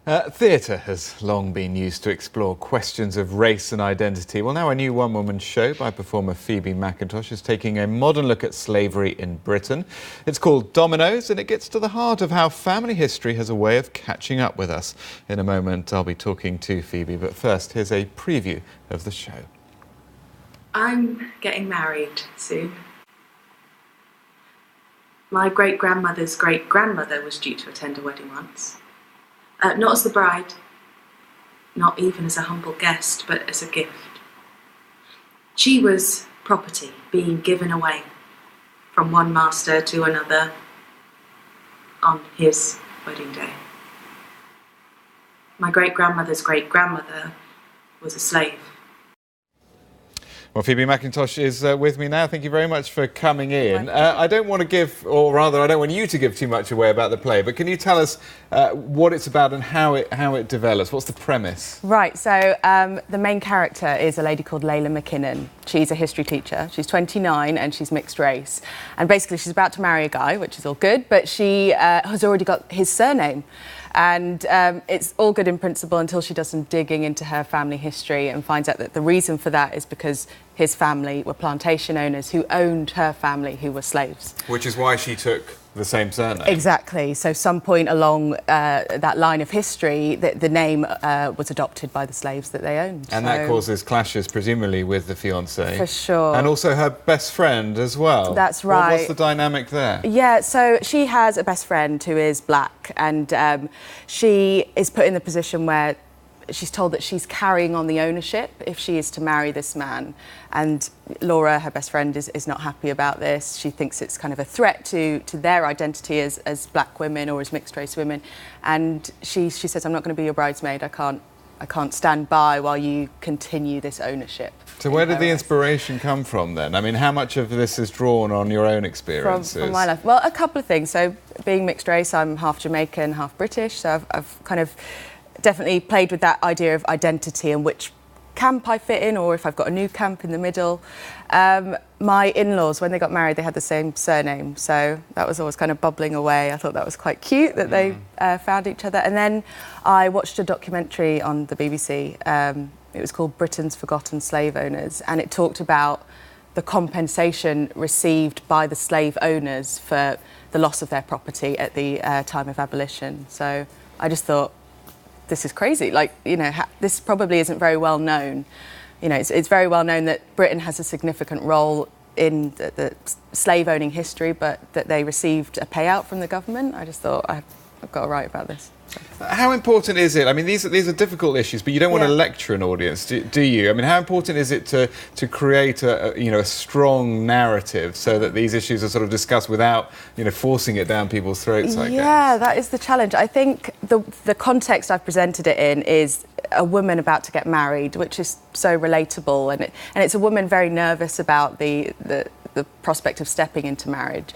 Theatre has long been used to explore questions of race and identity. Well, now a new one-woman show by performer Phoebe McIntosh is taking a modern look at slavery in Britain. It's called Dominoes, and it gets to the heart of how family history has a way of catching up with us. In a moment, I'll be talking to Phoebe, but first, here's a preview of the show. I'm getting married soon. My great-grandmother's great-grandmother was due to attend a wedding once. Not as the bride, not even as a humble guest, but as a gift. She was property being given away from one master to another on his wedding day. My great-grandmother's great-grandmother was a slave. Well, Phoebe McIntosh is with me now. Thank you very much for coming in. I don't want to give, or rather, I don't want you to give too much away about the play, but can you tell us what it's about and how it develops? What's the premise? Right, so the main character is a lady called Layla McKinnon. She's a history teacher. She's 29 and she's mixed race. And basically she's about to marry a guy, which is all good, but she has already got his surname. And it's all good in principle until she does some digging into her family history and finds out that the reason for that is because his family were plantation owners who owned her family, who were slaves. Which is why she took the same surname. Exactly. So some point along that line of history, the name was adopted by the slaves that they owned. And that causes clashes, presumably, with the fiancé. For sure. And also her best friend as well. That's right. What's the dynamic there? Yeah, so she has a best friend who is black, and she is put in the position where she's told that she's carrying on the ownership if she is to marry this man. And Laura, her best friend, is not happy about this. She thinks it's kind of a threat to their identity as black women or as mixed race women. And she says, I'm not going to be your bridesmaid. I can't stand by while you continue this ownership. So where did the inspiration come from then? I mean, how much of this is drawn on your own experiences? From my life? Well, a couple of things. So being mixed race, I'm half Jamaican, half British. So I've kind of definitely played with that idea of identity and which camp I fit in, or if I've got a new camp in the middle. My in-laws, when they got married, they had the same surname, so that was always kind of bubbling away. I thought that was quite cute that they found each other. And then I watched a documentary on the BBC. It was called Britain's Forgotten Slave Owners, and it talked about the compensation received by the slave owners for the loss of their property at the time of abolition. So I just thought, this is crazy. Like, you know, this probably isn't very well known. You know, it's very well known that Britain has a significant role in the slave owning history, but that they received a payout from the government. I just thought, I've got to write about this. How important is it? I mean, these are difficult issues, but you don't want to lecture an audience, do you? I mean, how important is it to create a strong narrative so that these issues are sort of discussed without, forcing it down people's throats, I guess? Yeah, that is the challenge. I think the context I've presented it in is a woman about to get married, which is so relatable, and it's a woman very nervous about the prospect of stepping into marriage.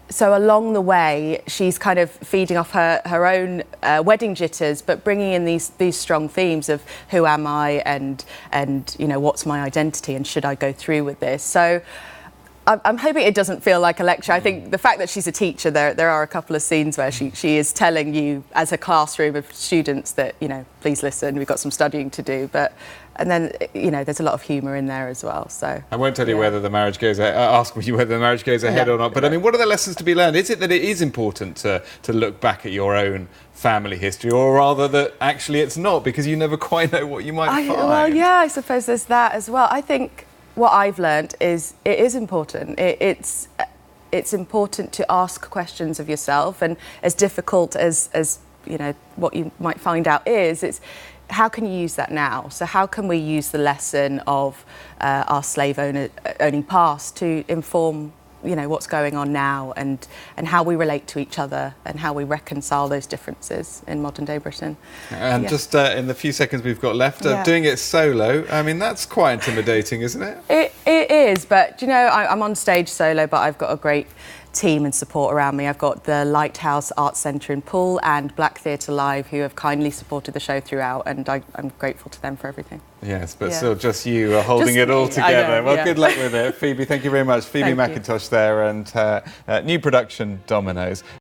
So along the way, she's kind of feeding off her own wedding jitters, but bringing in these strong themes of who am I and what's my identity and should I go through with this. So I'm hoping it doesn't feel like a lecture. I think the fact that she's a teacher, there are a couple of scenes where she is telling you as a classroom of students that, please listen, we've got some studying to do. And then, there's a lot of humour in there as well. So I won't tell you whether the marriage goes ask you whether the marriage goes ahead or not. But I mean, what are the lessons to be learned? Is it that it is important to look back at your own family history, or rather that actually it's not, because you never quite know what you might find? Well, yeah, I suppose there's that as well. I think what I've learned is it is important. It's important to ask questions of yourself, and as difficult as what you might find out is, how can you use that now? So how can we use the lesson of our slave owning past to inform what's going on now, and how we relate to each other and how we reconcile those differences in modern day Britain. And just in the few seconds we've got left, doing it solo, I mean, that's quite intimidating, isn't it? It is, but I'm on stage solo, but I've got a great team and support around me. I've got the Lighthouse Arts Centre in Poole and Black Theatre Live, who have kindly supported the show throughout, and I'm grateful to them for everything. Yes, but still just you holding it all together. Well, good luck with it. Phoebe, thank you very much. Phoebe McIntosh there, and new production, Dominoes.